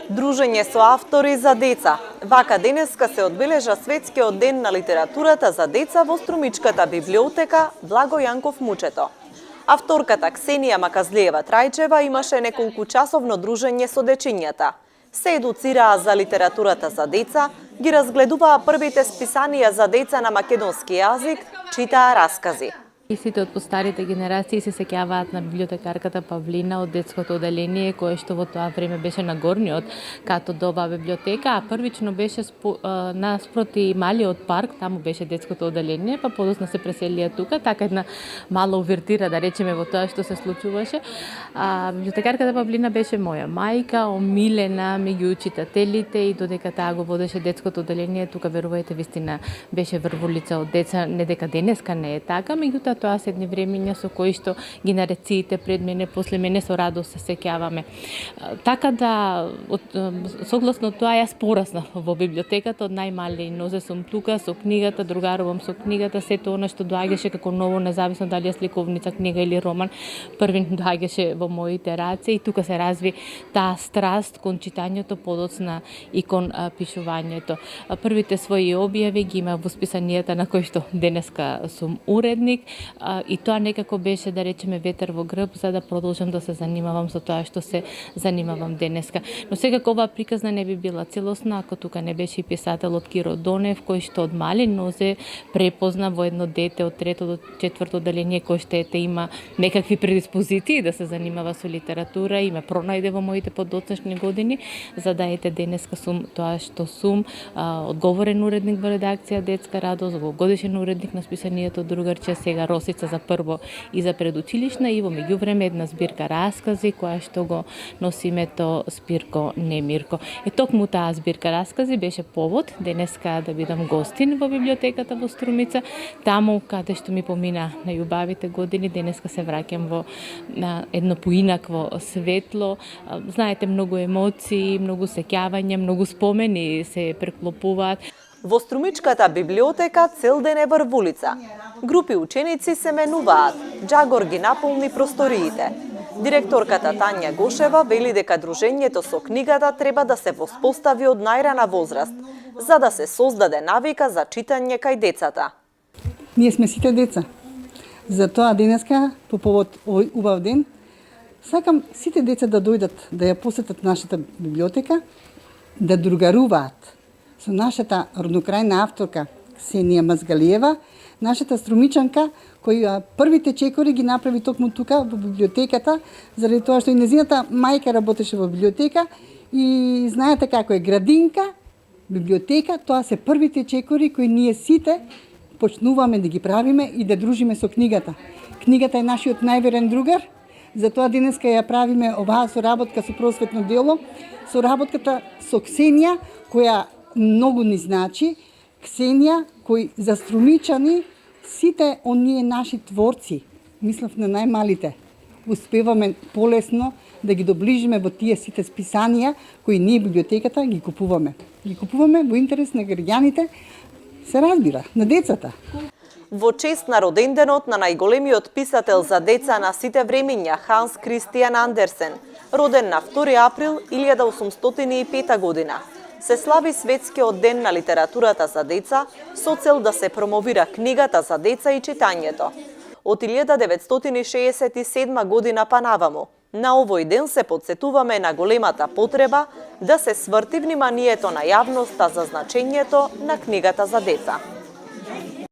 Дружење со автори за деца. Вака денеска се одбележа Светскиот ден на литературата за деца во Струмичката библиотека Благо Јанков Мучето. Авторката Ксенија Маказлиева Трајчева имаше неколку часовно дружење со дечињата. Се едуцираа за литературата за деца, ги разгледуваа првите списанија за деца на македонски јазик, читаа раскази. И сите од постарите генерации се сеќаваат на библиотекарката Павлина од детското оделение, кое што во тоа време беше на горниот кат од оваа библиотека, а првично беше наспроти малиот парк, таму беше детското оделение, па подоцна се преселија тука, така една мала увертира, да речеме, во тоа што се случуваше. Библиотекарката Павлина беше моја мајка, омилена меѓу читателите и додека таа го водеше детското оделение, тука верувајте вистина беше врволица од деца, не дека денеска не е така, меѓутоа тоа се едни времиња со кои што генерациите пред мене, после мене со радост се сеќаваме. Така да, согласно тоа јас пораснав во библиотеката, од најмали нозе сум тука со книгата, другарувам со книгата, сето она што доаѓаше како ново, независно дали е сликовница, книга или роман, првин доаѓаше во моите раце и тука се разви таа страст кон читањето, подоцна и кон пишувањето. Првите своји објави ги има во списанијата на кои што денеска сум уредник, и тоа некако беше, да речеме, ветер во грб за да продолжам да се занимавам со тоа што се занимавам денеска. Но секако оваа приказна не би била целосна ако тука не беше и писателот Киро Донев, кој што од мали нозе препозна во едно дете од 3 до 4 оделение кој што има некакви предиспозиции да се занимава со литература и ме пронајде во моите подоцнешни години, за да денеска сум тоа што сум, одговорен уредник во редакција Детска радост, годишен уредник на списанието Другарче, сега Росица за прво и за предучилишна и во меѓувреме една збирка раскази која што го носи името Спирко Немирко. И токму таа збирка раскази беше повод денеска да бидам гостин во библиотеката во Струмица, таму каде што ми помина најубавите години, денеска се враќам во едно поинакво светло. Знаете, многу емоции, многу сеќавања, многу спомени се преклопуваат. Во Струмичката библиотека цел ден е врвулица. Групи ученици се менуваат, џагор ги наполни просториите. Директорката Тања Гошева вели дека дружењето со книгата треба да се воспостави од најрана возраст, за да се создаде навика за читање кај децата. Ние сме сите деца. Затоа денеска, по повод овој убав ден, сакам сите деца да дојдат да ја посетат нашата библиотека, да другаруваат со нашата роднокрајна авторка Ксенија Мазгалиева, нашата струмичанка, која првите чекори ги направи токму тука во библиотеката, заради тоа што и незината мајка работеше во библиотека и знаете како е градинка, библиотека, тоа се првите чекори кои ние сите почнуваме да ги правиме и да дружиме со книгата. Книгата е нашиот најверен другар, затоа денеска ја правиме оваа соработка со просветно дело, соработката со Ксенија, која многу ни значи, Ксенија, кој за струмичани, сите оние наши творци, мислев на најмалите, успеваме полесно да ги доближиме во тие сите списанија кои ние библиотеката ги купуваме. Ги купуваме во интерес на граѓаните, се разбира, на децата. Во чест на роденденот на најголемиот писател за деца на сите времиња Ханс Кристијан Андерсен, роден на 2 април 1805 година, се слави Светскиот ден на литературата за деца со цел да се промовира книгата за деца и читањето. Од 1967 година па наваму, на овој ден се подсетуваме на големата потреба да се сврти вниманието на јавноста за значењето на книгата за деца.